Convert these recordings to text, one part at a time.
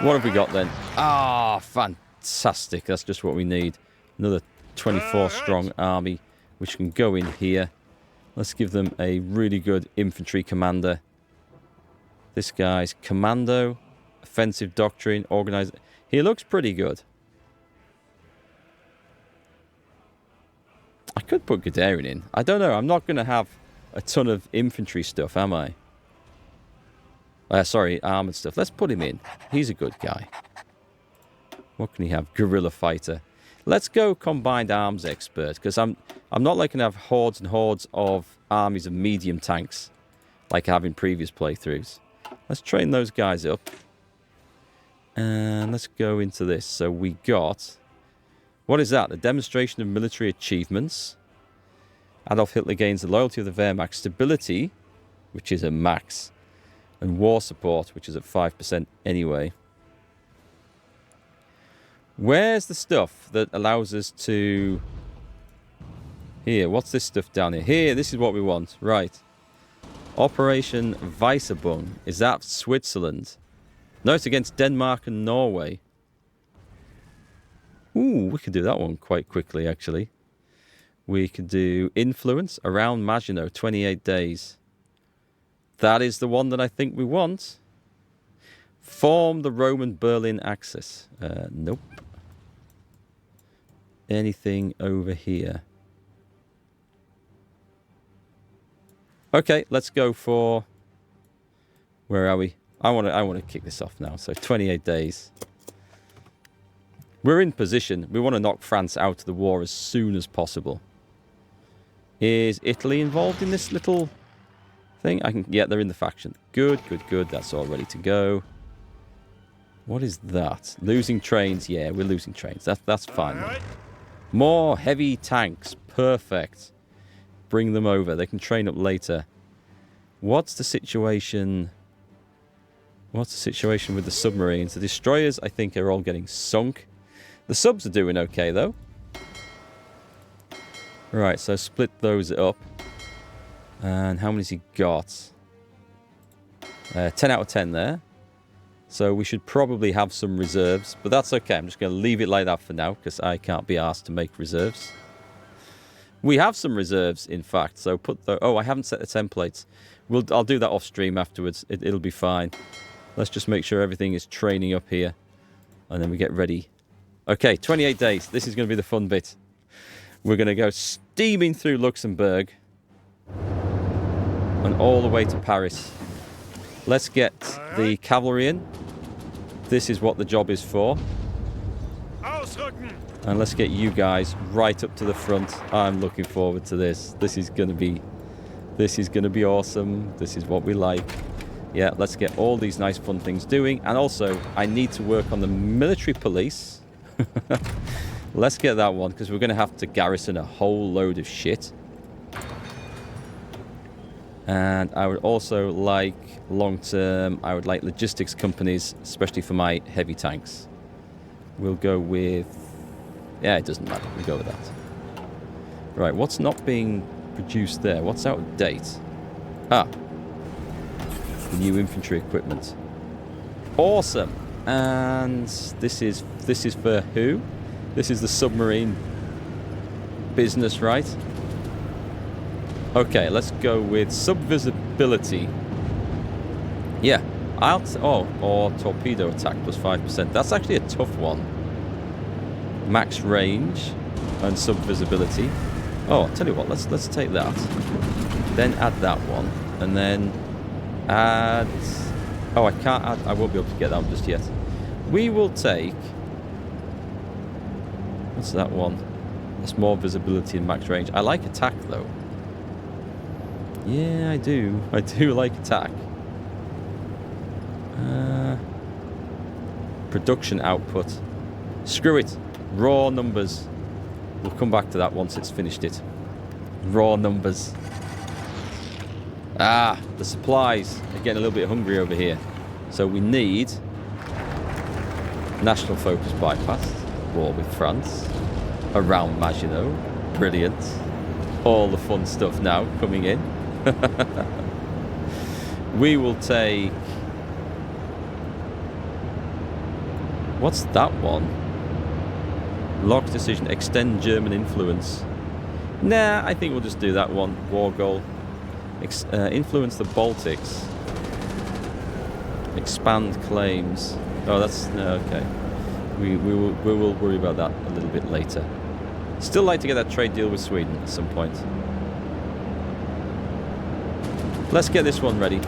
What have we got then? Ah, fantastic. That's just what we need. Another 24 strong army, which can go in here. Let's give them a really good infantry commander. This guy's commando, offensive doctrine, organized. He looks pretty good. I could put Guderian in. I don't know. I'm not going to have a ton of infantry stuff, am I? Sorry, armored stuff. Let's put him in. He's a good guy. What can he have? Guerrilla fighter. Let's go combined arms expert, because I'm not like going to have hordes and hordes of armies of medium tanks like I have in previous playthroughs. Let's train those guys up. And let's go into this. So we got... What is that? A demonstration of military achievements. Adolf Hitler gains the loyalty of the Wehrmacht. Stability, which is a max. And war support, which is at 5% anyway. Where's the stuff that allows us to... Here, what's this stuff down here? Here, this is what we want. Right. Operation Weissebung. Is that Switzerland? No, it's against Denmark and Norway. Ooh, we could do that one quite quickly, actually. We could do influence around Maginot, 28 days. That is the one that I think we want. Form the Roman Berlin axis. Nope. Anything over here? Okay, let's go for... Where are we? I want to kick this off now. So 28 days. We're in position. We want to knock France out of the war as soon as possible. Is Italy involved in this little thing? Yeah, they're in the faction. Good, good, good. That's all ready to go. What is that? Losing trains. Yeah, we're losing trains. That's fine. More heavy tanks. Perfect. Bring them over. They can train up later. What's the situation? What's the situation with the submarines? The destroyers, I think, are all getting sunk. The subs are doing okay, though. Right, so split those up. And how many's he got? 10 out of 10 there. So we should probably have some reserves. But that's okay. I'm just going to leave it like that for now, because I can't be asked to make reserves. We have some reserves, in fact. So put the... Oh, I haven't set the templates. I'll do that off stream afterwards. It'll be fine. Let's just make sure everything is training up here. And then we get ready. Okay, 28 days. This is going to be the fun bit. We're going to go steaming through Luxembourg. And all the way to Paris. Let's get the cavalry in. This is what the job is for. And let's get you guys right up to the front. I'm looking forward to this. This is going to be awesome. This is what we like. Yeah, let's get all these nice fun things doing. And also, I need to work on the military police. Let's get that one, because we're going to have to garrison a whole load of shit. And I would also like, long-term, I would like logistics companies, especially for my heavy tanks. We'll go with... Yeah, it doesn't matter. We'll go with that. Right, what's not being produced there? What's out of date? Ah. New infantry equipment. Awesome. And this is for who? This is the submarine business, right? Okay, let's go with subvisibility. Yeah, or torpedo attack plus 5%. That's actually a tough one. Max range and subvisibility. Oh, I'll tell you what, let's take that. Then add that one. And then add... Oh, I can't add... I won't be able to get that one just yet. We will take... What's that one? That's more visibility and max range. I like attack, though. Yeah, I do. I do like attack. Production output. Screw it. Raw numbers. We'll come back to that once it's finished it. Raw numbers. Ah, the supplies are getting a little bit hungry over here. So we need national focus bypass. War with France. Around Maginot. Brilliant. All the fun stuff now coming in. We will take... What's that one? Locke's decision, extend German influence. Nah, I think we'll just do that one. War goal. Influence the Baltics. Expand claims. Oh, that's... no, okay. We will worry about that a little bit later. Still like to get that trade deal with Sweden at some point. Let's get this one ready.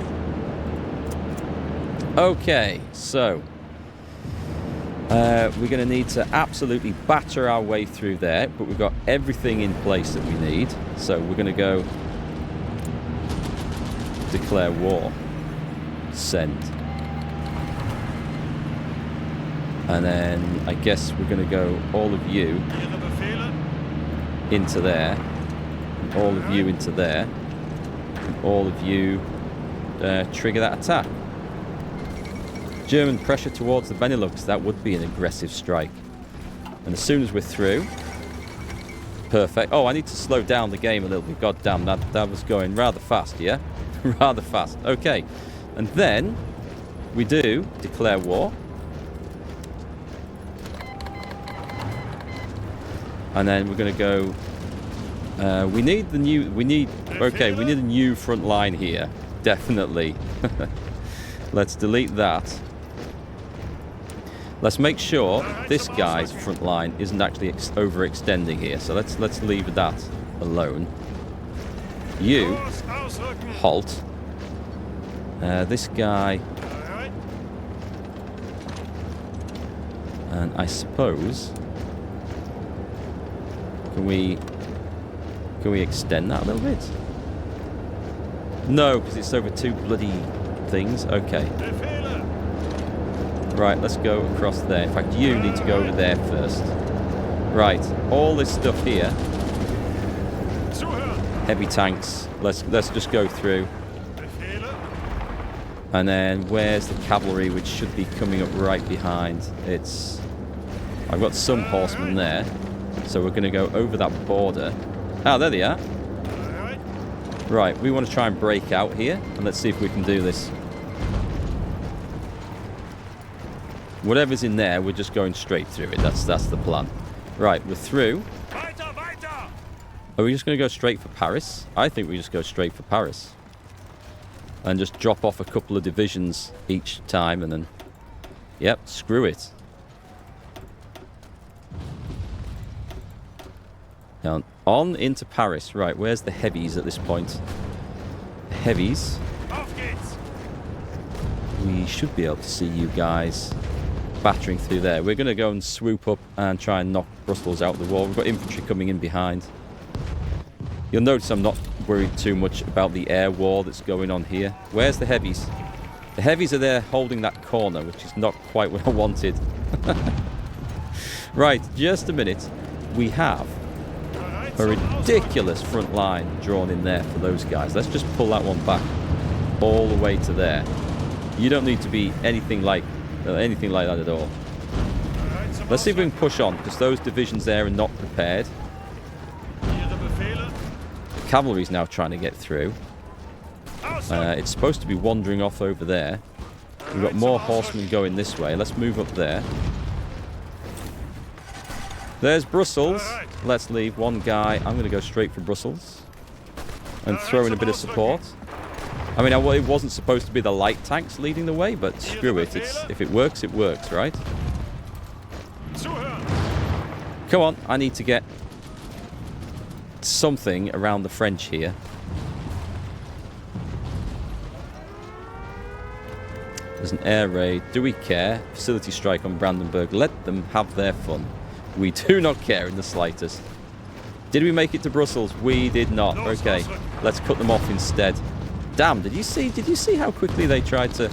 Okay, so... we're going to need to absolutely batter our way through there, but we've got everything in place that we need. So we're going to go declare war. Send. And then I guess we're going to go all of you into there, and all of you into there, and all of you trigger that attack. German pressure towards the Benelux, that would be an aggressive strike. And as soon as we're through, perfect. Oh, I need to slow down the game a little bit. God damn, that was going rather fast, yeah? Rather fast. Okay. And then we do declare war. And then we're going to go... we need a new front line here. Definitely. Let's delete that. Let's make sure this guy's front line isn't actually overextending here. So let's leave that alone. You halt. This guy, and I suppose can we extend that a little bit? No, because it's over two bloody things. Okay. Right, let's go across there. In fact, you need to go over there first. Right, all this stuff here. Heavy tanks. Let's just go through. And then where's the cavalry, which should be coming up right behind? I've got some horsemen there. So we're going to go over that border. Ah, there they are. Right, we want to try and break out here. And let's see if we can do this. Whatever's in there, we're just going straight through it. That's the plan. Right, we're through. Are we just going to go straight for Paris? I think we just go straight for Paris. And just drop off a couple of divisions each time and then... Yep, screw it. Now, on into Paris. Right, where's the heavies at this point? The heavies. We should be able to see you guys battering through there. We're going to go and swoop up and try and knock Brussels out of the wall. We've got infantry coming in behind. You'll notice I'm not worried too much about the air war that's going on here. Where's the heavies? The heavies are there holding that corner, which is not quite what I wanted. Right, just a minute. We have a ridiculous front line drawn in there for those guys. Let's just pull that one back all the way to there. You don't need to be anything like that at all. Let's see if we can push on, because those divisions there are not prepared. The cavalry's now trying to get through. It's supposed to be wandering off over there. We've got more horsemen going this way. Let's move up there. There's Brussels. Let's leave one guy. I'm going to go straight for Brussels and throw in a bit of support. I mean, it wasn't supposed to be the light tanks leading the way, but screw it. If it works, right? Come on, I need to get something around the French here. There's an air raid. Do we care? Facility strike on Brandenburg. Let them have their fun. We do not care in the slightest. Did we make it to Brussels? We did not. Okay, let's cut them off instead. Damn, did you see how quickly they tried to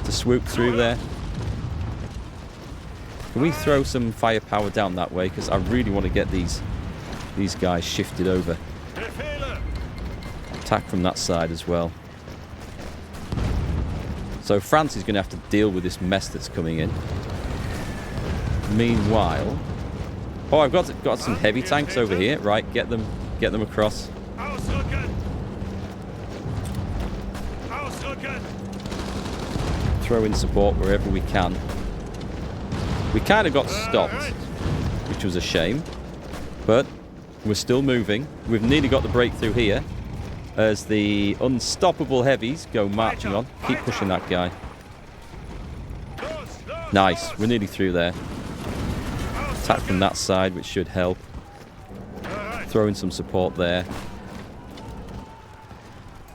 swoop through there? Can we throw some firepower down that way? Because I really want to get these guys shifted over. Attack from that side as well. So France is going to have to deal with this mess that's coming in. Meanwhile... Oh, I've got some heavy tanks over here. Right, get them across. Throw in support wherever we can. We kind of got stopped, which was a shame. But we're still moving. We've nearly got the breakthrough here as the unstoppable heavies go marching on. Keep pushing that guy. Nice. We're nearly through there. Attack from that side, which should help. Throw in some support there.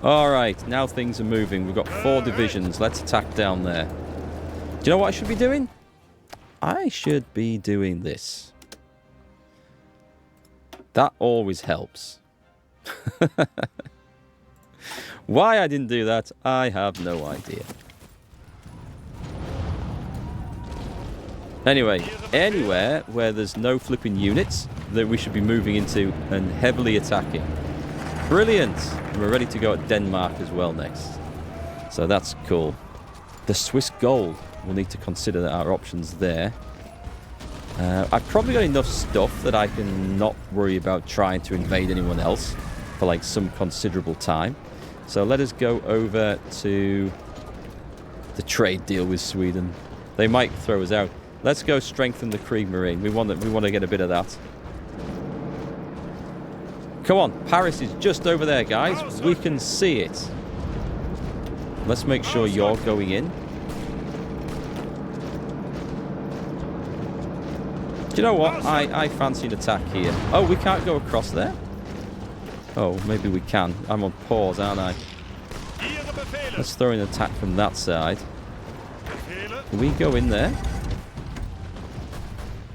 Alright, now things are moving. We've got 4 divisions. Let's attack down there. Do you know what I should be doing? I should be doing this. That always helps. Why I didn't do that, I have no idea. Anyway, anywhere where there's no flipping units that we should be moving into and heavily attacking. Brilliant! And we're ready to go at Denmark as well next. So that's cool. The Swiss gold. We'll need to consider our options there. I've probably got enough stuff that I can not worry about trying to invade anyone else for like some considerable time. So let us go over to the trade deal with Sweden. They might throw us out. Let's go strengthen the Krieg Marine. We want to get a bit of that. Come on, Paris is just over there, guys. We can see it. Let's make sure you're going in. Do you know what? I fancy an attack here. Oh, we can't go across there? Oh, maybe we can. I'm on pause, aren't I? Let's throw in an attack from that side. Can we go in there?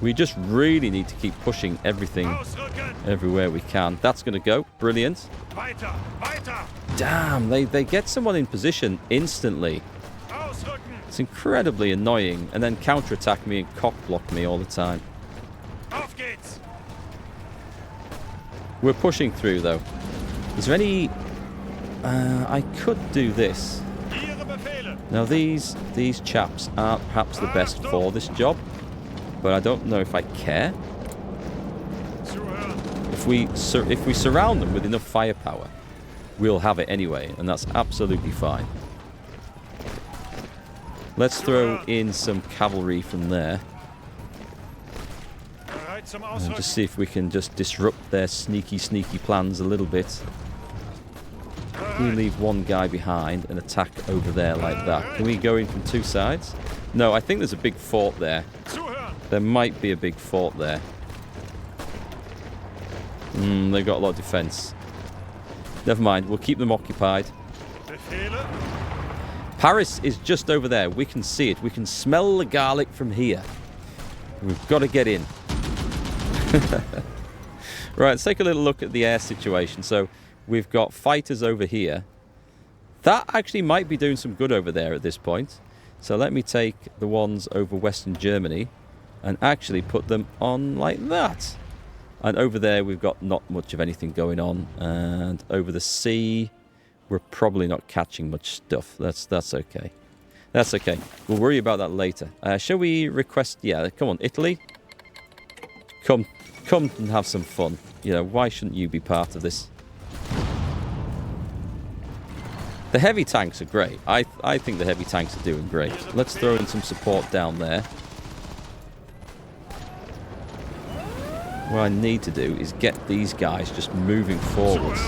We just really need to keep pushing everything everywhere we can. That's going to go. Brilliant. Damn, they get someone in position instantly. It's incredibly annoying. And then counterattack me and cock-block me all the time. We're pushing through, though. Is there any... I could do this. Now, these chaps aren't perhaps the best for this job. But I don't know if I care. If we surround them with enough firepower, we'll have it anyway, and that's absolutely fine. Let's throw in some cavalry from there. And just see if we can just disrupt their sneaky plans a little bit. We leave one guy behind and attack over there like that. Can we go in from 2 sides? No, I think there's a big fort there. There might be a big fort there. They've got a lot of defense. Never mind, we'll keep them occupied. Paris is just over there. We can see it. We can smell the garlic from here. We've got to get in. Right, let's take a little look at the air situation. So we've got fighters over here. That actually might be doing some good over there at this point. So let me take the ones over Western Germany and actually put them on like that. And over there we've got not much of anything going on. And over the sea we're probably not catching much stuff. That's okay. That's okay. We'll worry about that later. Shall we request... Yeah, come on, Italy. Come and have some fun. You know, why shouldn't you be part of this? The heavy tanks are great. I think the heavy tanks are doing great. Let's throw in some support down there. What I need to do is get these guys just moving forwards.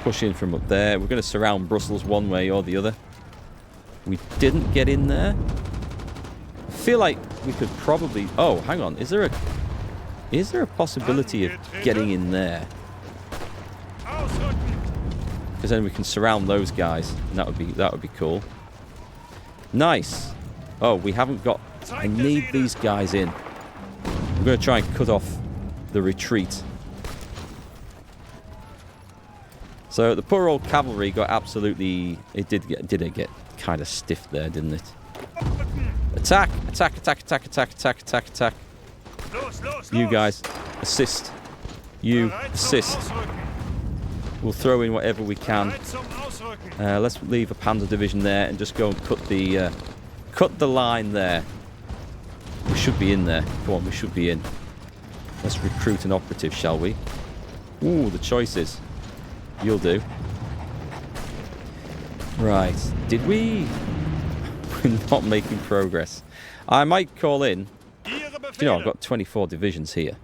Push in from up there. We're going to surround Brussels one way or the other. We didn't get in there. I feel like we could probably... Oh, hang on. Is there a possibility of getting in there? Because then we can surround those guys, and that would be cool. Nice. Oh, we haven't got... I need these guys in. I'm going to try and cut off the retreat. So the poor old cavalry got absolutely... It did get kind of stiff there, didn't it? Attack! Attack! Attack! Attack! Attack! Attack! Attack! Attack! You guys, assist. You assist. We'll throw in whatever we can. Let's leave a Panzer division there and just go and cut the line there. We should be in there. Come on, we should be in. Let's recruit an operative, shall we? Ooh, the choices. You'll do. Right. Did we... We're not making progress. I might call in. You know, I've got 24 divisions here.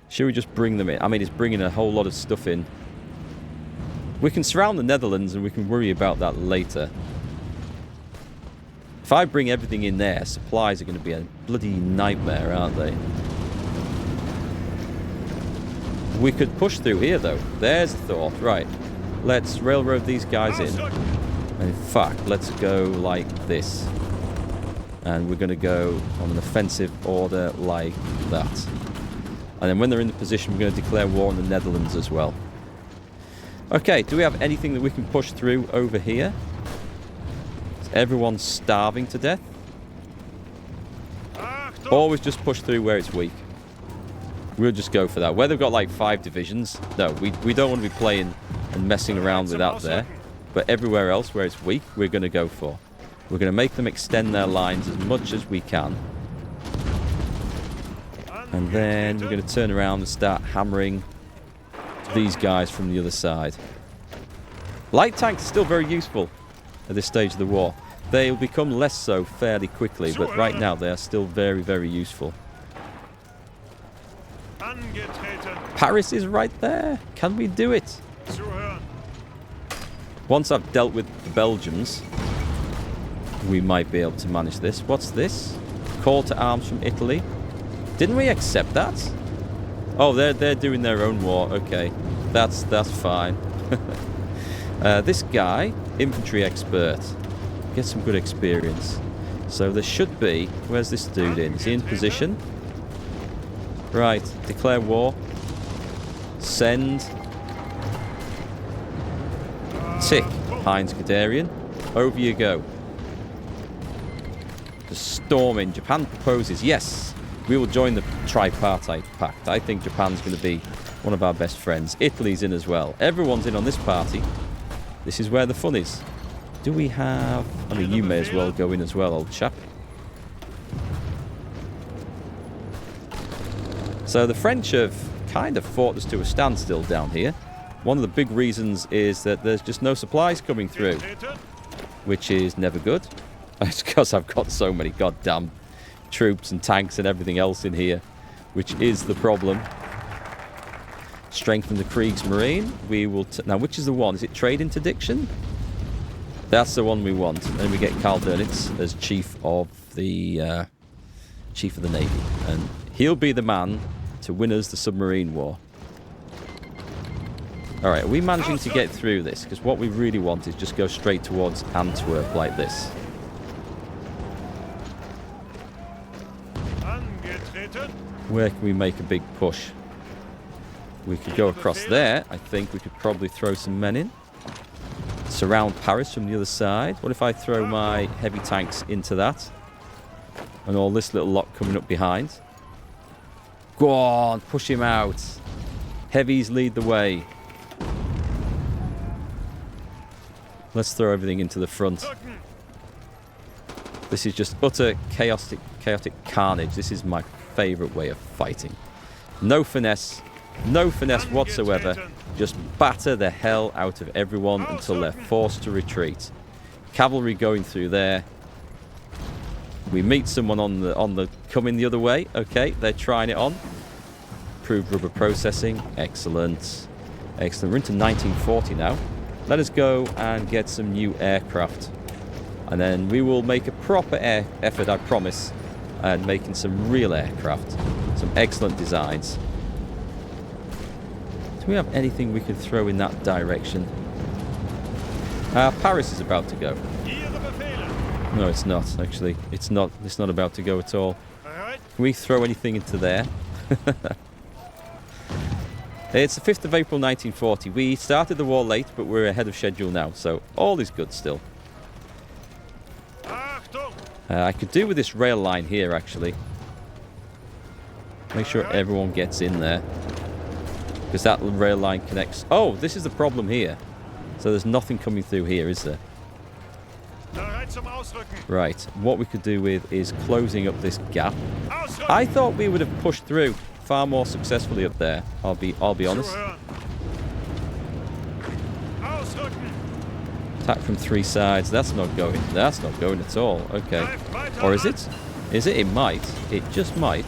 Should we just bring them in? I mean, it's bringing a whole lot of stuff in. We can surround the Netherlands and we can worry about that later. If I bring everything in there, supplies are going to be a bloody nightmare, aren't they? We could push through here, though. There's a thought. Right. Let's railroad these guys in. And in fact, let's go like this. And we're going to go on an offensive order like that. And then when they're in the position, we're going to declare war on the Netherlands as well. Okay, do we have anything that we can push through over here? Is everyone starving to death? Always just push through where it's weak. We'll just go for that. Where they've got like 5 divisions, no, we don't want to be playing and messing around with that there. But everywhere else where it's weak, we're going to go for. We're going to make them extend their lines as much as we can. And then we're going to turn around and start hammering these guys from the other side. Light tanks are still very useful at this stage of the war. They will become less so fairly quickly, but right now they are still very, very useful. Paris is right there. Can we do it? Once I've dealt with the Belgians, we might be able to manage this. What's this? Call to arms from Italy. Didn't we accept that? Oh, they're doing their own war. Okay, that's fine. This guy, infantry expert, get some good experience. So there should be. Where's this dude in? Is he in position? Right. Declare war. Send. Tick. Heinz Guderian. Over you go. The storming. Japan proposes. Yes. We will join the tripartite pact. I think Japan's going to be one of our best friends. Italy's in as well. Everyone's in on this party. This is where the fun is. Do we have... I mean, you may as well go in as well, old chap. So the French have kind of fought us to a standstill down here. One of the big reasons is that there's just no supplies coming through, which is never good. It's because I've got so many goddamn troops and tanks and everything else in here, which is the problem. Strengthen the Kriegsmarine. We will now, which is the one? Is it trade interdiction? That's the one we want. And then we get Karl Dönitz as chief of the Navy, and he'll be the man to win us the submarine war. All right, are we managing to get through this? Because what we really want is just go straight towards Antwerp like this. Where can we make a big push? We could go across there. I think we could probably throw some men in. Surround Paris from the other side. What if I throw my heavy tanks into that? And all this little lot coming up behind. Go on, push him out. Heavies lead the way. Let's throw everything into the front. This is just utter chaotic carnage. This is my favourite way of fighting. No finesse whatsoever. Just batter the hell out of everyone until they're forced to retreat. Cavalry going through there. We meet someone on the coming the other way. Okay, they're trying it on. Improved rubber processing. Excellent. Excellent. We're into 1940 now. Let us go and get some new aircraft. And then we will make a proper effort, I promise, at making some real aircraft. Some excellent designs. Do we have anything we could throw in that direction? Paris is about to go. No, it's not, actually. It's not about to go at all. Can we throw anything into there? It's the 5th of April 1940. We started the war late, but we're ahead of schedule now, so all is good still. I could do with this rail line here, actually. Make sure everyone gets in there. Because that rail line connects... Oh, this is the problem here. So there's nothing coming through here, is there? Right, what we could do with is closing up this gap. I thought we would have pushed through far more successfully up there. I'll be honest. Attack from 3 sides. That's not going. That's not going at all. Okay. Or is it? Is it? It might. It just might.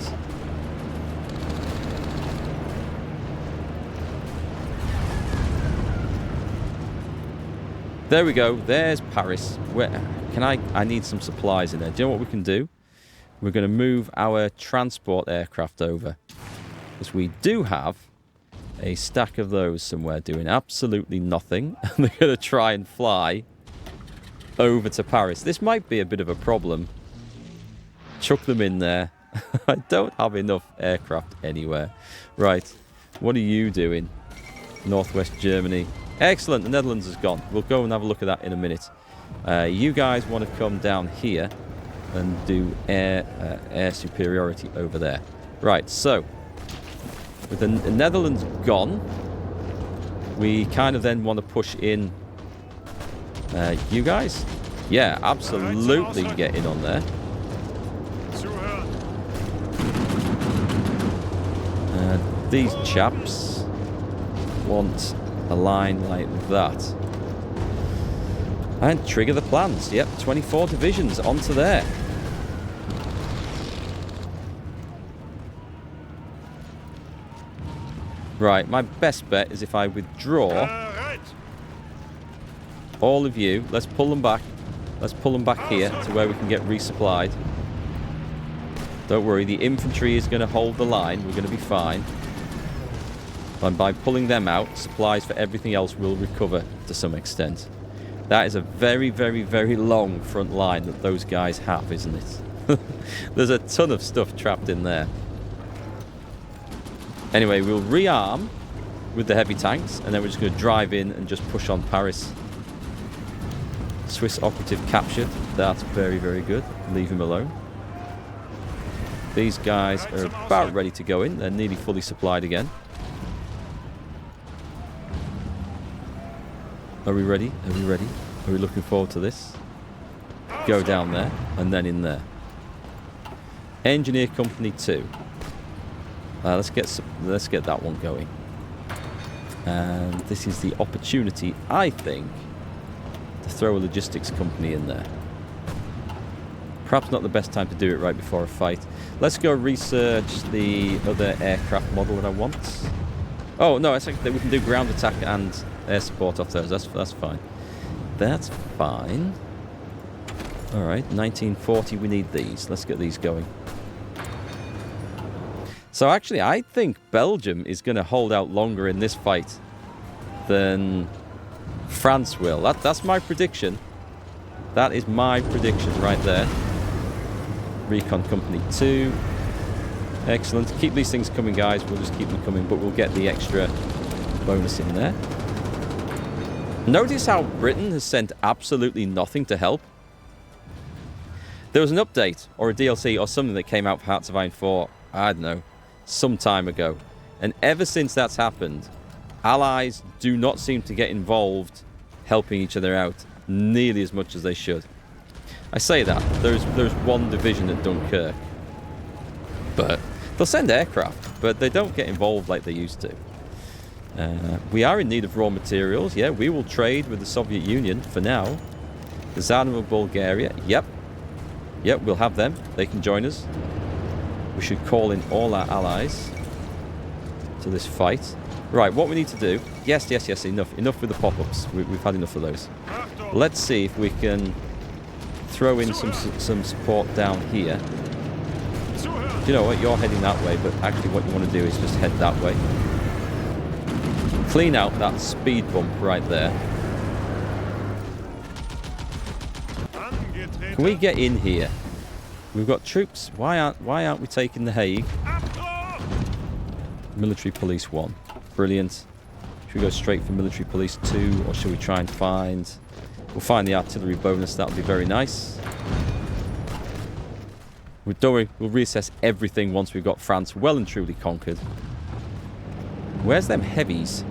There we go. There's Paris. Where can I need some supplies in there. Do you know what we can do? We're going to move our transport aircraft over. Because we do have a stack of those somewhere doing absolutely nothing. And they're going to try and fly over to Paris. This might be a bit of a problem. Chuck them in there. I don't have enough aircraft anywhere. Right. What are you doing? Northwest Germany. Excellent. The Netherlands is gone. We'll go and have a look at that in a minute. You guys want to come down here and do air superiority over there. Right. So, with the Netherlands gone, we kind of then want to push in you guys. Yeah, absolutely get in on there. These chaps want a line like that. And trigger the plans. Yep, 24 divisions onto there. Right, my best bet is if I withdraw all of you. Let's pull them back. Let's pull them back here to where we can get resupplied. Don't worry, the infantry is going to hold the line. We're going to be fine. And by pulling them out, supplies for everything else will recover to some extent. That is a very, very, very long front line that those guys have, isn't it? There's a ton of stuff trapped in there. Anyway, we'll rearm with the heavy tanks, and then we're just going to drive in and just push on Paris. Swiss operative captured. That's very, very good. Leave him alone. These guys are about ready to go in. They're nearly fully supplied again. Are we ready? Are we ready? Are we looking forward to this? Go down there, and then in there. Engineer Company 2. Let's get that one going. And this is the opportunity, I think, to throw a logistics company in there. Perhaps not the best time to do it right before a fight. Let's go research the other aircraft model that I want. Oh, no, I think that we can do ground attack and air support off those. That's fine. That's fine. All right, 1940, we need these. Let's get these going. So actually, I think Belgium is going to hold out longer in this fight than France will. That's my prediction. That is my prediction right there. Recon Company 2. Excellent. Keep these things coming, guys. We'll just keep them coming, but we'll get the extra bonus in there. Notice how Britain has sent absolutely nothing to help. There was an update or a DLC or something that came out for Hearts of Iron 4, I don't know, some time ago. And ever since that's happened, allies do not seem to get involved helping each other out nearly as much as they should. I say that. There's one division at Dunkirk. But they'll send aircraft, but they don't get involved like they used to. We are in need of raw materials. Yeah, we will trade with the Soviet Union for now. The Tsarina of Bulgaria. Yep, we'll have them. They can join us. We should call in all our allies to this fight. Right, what we need to do... Yes, enough with the pop-ups. We've had enough of those. Let's see if we can throw in some support down here. You know what, you're heading that way, but actually what you want to do is just head that way. Clean out that speed bump right there. Can we get in here? We've got troops. Why aren't we taking the Hague? Military Police 1. Brilliant. Should we go straight for Military Police 2, or should we try and find... We'll find the artillery bonus. That would be very nice. Don't worry, we'll reassess everything once we've got France well and truly conquered. Where's them heavies?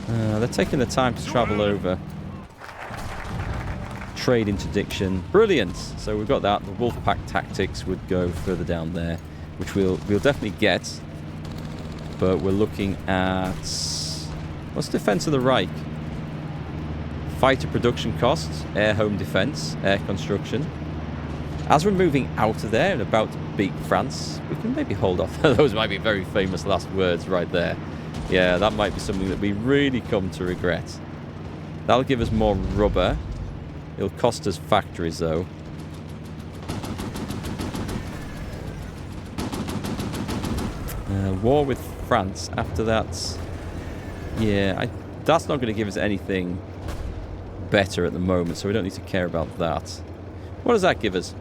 They're taking the time to travel over. Trade interdiction. Brilliant. So we've got that. The Wolfpack tactics would go further down there, which we'll definitely get. But we're looking at... What's Defense of the Reich? Fighter production costs, air home defense, air construction. As we're moving out of there and about to beat France, we can maybe hold off. Those might be very famous last words right there. Yeah, that might be something that we really come to regret. That'll give us more rubber. It'll cost us factories, though. War with France. After that, yeah, that's not going to give us anything better at the moment, so we don't need to care about that. What does that give us?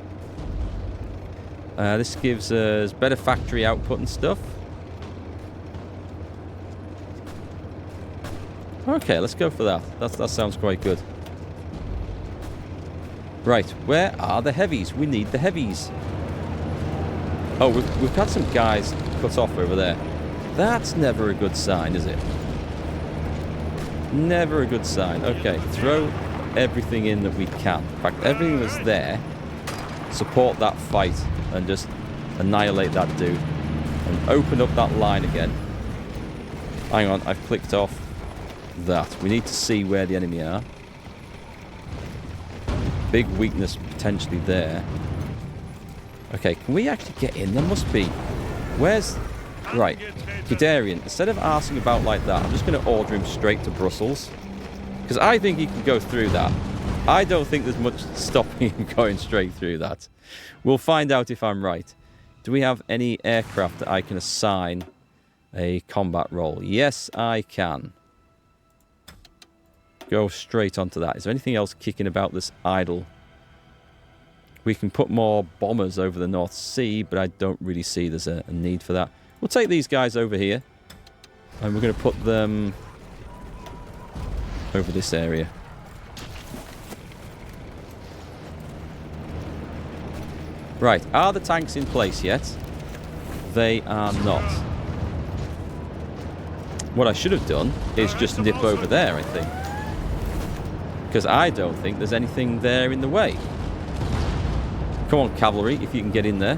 This gives us better factory output and stuff. Okay, let's go for that. That sounds quite good. Right, where are the heavies? We need the heavies. Oh, we've got some guys cut off over there. That's never a good sign, is it? Never a good sign. Okay, throw everything in that we can. In fact, everything that's there, support that fight and just annihilate that dude. And open up that line again. Hang on, I've clicked off that. We need to see where the enemy are. Big weakness potentially there. Okay, can we actually get in? There must be. Where's... Right, Guderian, instead of arsing about like that, I'm just going to order him straight to Brussels. Because I think he can go through that. I don't think there's much stopping him going straight through that. We'll find out if I'm right. Do we have any aircraft that I can assign a combat role? Yes, I can. Go straight onto that. Is there anything else kicking about this idle? We can put more bombers over the North Sea, but I don't really see there's a need for that. We'll take these guys over here. And we're going to put them over this area. Right, are the tanks in place yet? They are not. What I should have done is just nip over there, I think. Because I don't think there's anything there in the way. Come on, cavalry, if you can get in there.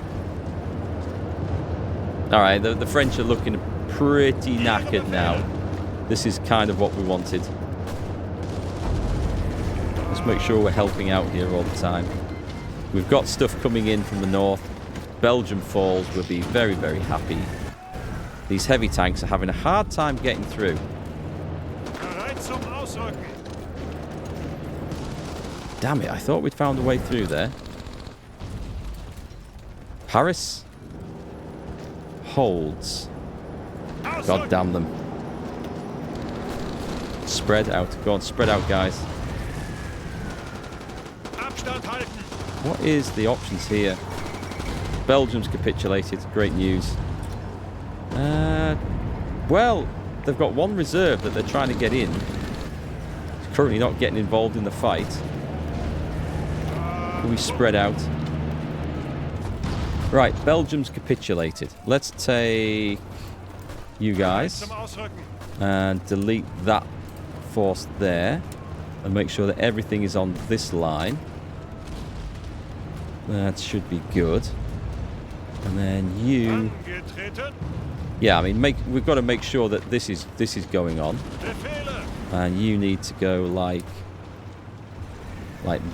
Alright, the French are looking pretty knackered now. This is kind of what we wanted. Let's make sure we're helping out here all the time. We've got stuff coming in from the north. Belgium falls, we'll be very, very happy. These heavy tanks are having a hard time getting through. Damn it, I thought we'd found a way through there. Paris holds. God damn them. Spread out. Go on, spread out, guys. What is the options here? Belgium's capitulated. Great news. Well, they've got one reserve that they're trying to get in. It's currently not getting involved in the fight. Can we spread out? Right, Belgium's capitulated. Let's take you guys and delete that force there and make sure that everything is on this line. That should be good. And then you... Yeah, I mean, we've got to make sure that this is going on. And you need to go like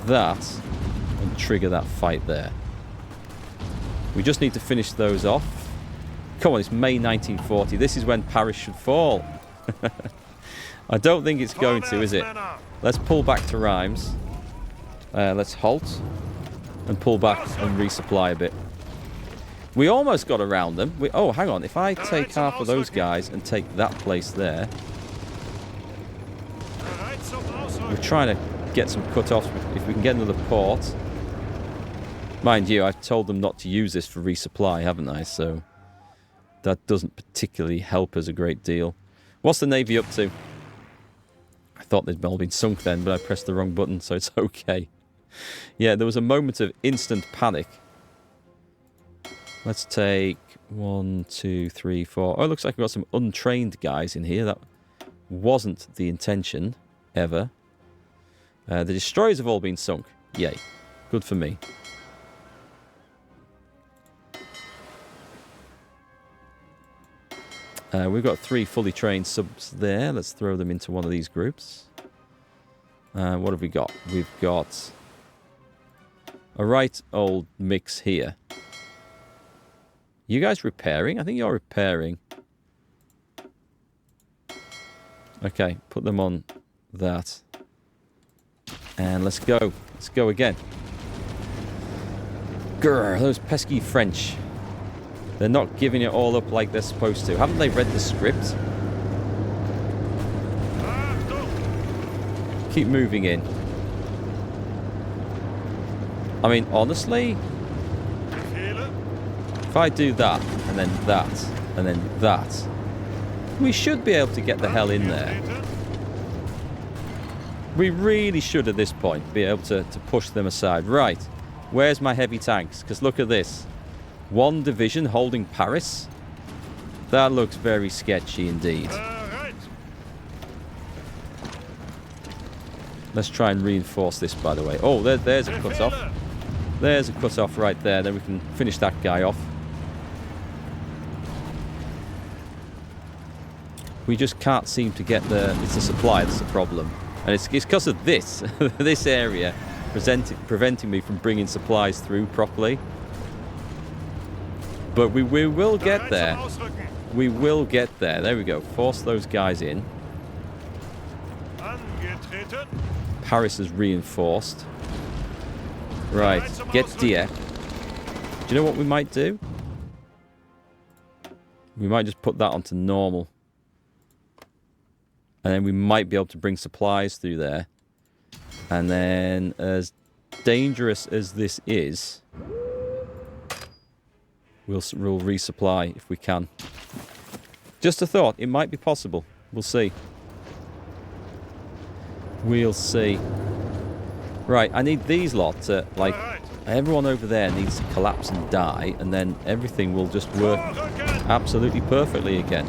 that and trigger that fight there. We just need to finish those off. Come on, it's May 1940. This is when Paris should fall. I don't think it's going to, is it? Let's pull back to Reims. Let's halt and pull back and resupply a bit. We almost got around them. Oh, hang on. If I take half of those guys and take that place there. We're trying to get some cut-offs. If we can get another port. Mind you, I've told them not to use this for resupply, haven't I? So that doesn't particularly help us a great deal. What's the Navy up to? I thought they'd all been sunk then, but I pressed the wrong button, so it's okay. Yeah, there was a moment of instant panic. Let's take 1, 2, 3, 4. Oh, it looks like we've got some untrained guys in here. That wasn't the intention, ever. The destroyers have all been sunk. Yay. Good for me. We've got 3 fully trained subs there. Let's throw them into one of these groups. What have we got? We've got a right old mix here. You guys repairing? I think you're repairing. Okay, put them on that. And let's go. Let's go again. Grr, those pesky French. They're not giving it all up like they're supposed to. Haven't they read the script? Keep moving in. I mean, honestly, if I do that, and then that, and then that, we should be able to get the hell in there. We really should at this point be able to push them aside. Right, where's my heavy tanks? Because look at this. One division holding Paris. That looks very sketchy indeed. Let's try and reinforce this, by the way. Oh, there's a cut-off. There's a cut-off right there. Then we can finish that guy off. We just can't seem to get the... It's the supply that's the problem. And it's because of this. This area preventing me from bringing supplies through properly. But we will get there. We will get there. There we go. Force those guys in. Paris is reinforced. Right, get Dieppe. Do you know what we might do? We might just put that onto normal. And then we might be able to bring supplies through there. And then, as dangerous as this is, we'll resupply if we can. Just a thought, it might be possible. We'll see. We'll see. Right, I need these lot to, like, everyone over there needs to collapse and die, and then everything will just work absolutely perfectly again.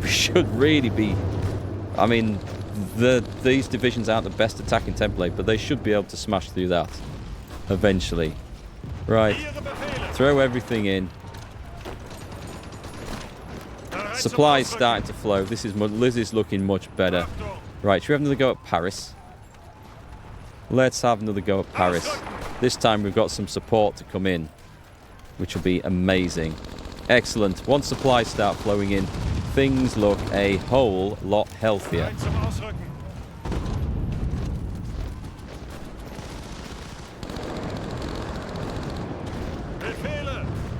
We should really be... I mean, these divisions aren't the best attacking template, but they should be able to smash through that eventually. Right, throw everything in. Supplies starting to flow. This is looking much better. Right, should we have another go at Paris? Let's have another go at Paris. This time we've got some support to come in, which will be amazing. Excellent. Once supplies start flowing in, things look a whole lot healthier.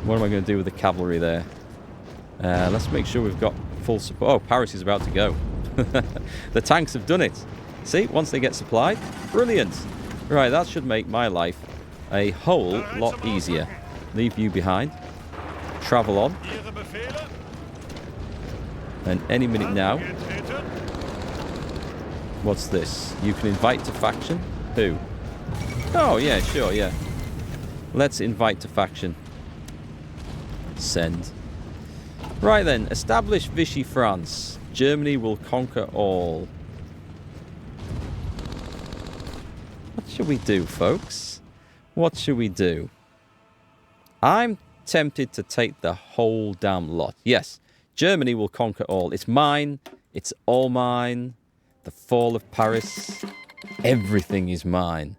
What am I going to do with the cavalry there? Let's make sure we've got full support. Oh, Paris is about to go. The tanks have done it. See, once they get supplied, brilliant. Right, that should make my life a whole lot easier. Leave you behind. Travel on. And any minute now. What's this? You can invite to faction? Who? Oh, yeah, sure, yeah. Let's invite to faction. Send. Right then, establish Vichy France. Germany will conquer all. What should we do, folks? What should we do? I'm tempted to take the whole damn lot. Yes, Germany will conquer all. It's mine. It's all mine. The fall of Paris. Everything is mine.